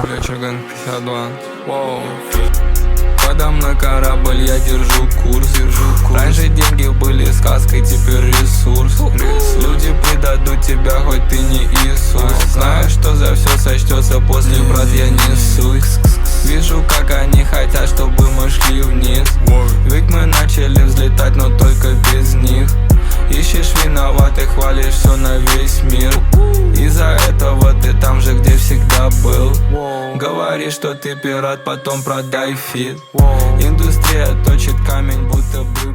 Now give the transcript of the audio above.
Бля, Черган 52. Воу. Подо мной корабль, я держу курс. Раньше деньги были сказкой, теперь ресурс. Люди предадут тебя, хоть ты не Иисус. Знаю, что за все сочтется после, брат, я несусь. Вижу, как они хотят, чтобы мы шли вниз. Ведь мы начали взлетать, но только без них. Ищешь виноватых, хвалишь все на весь мир. Из-за этого ты там же, где всегда был. Говоришь, что ты пират, потом продай фит. Индустрия точит камень, будто бы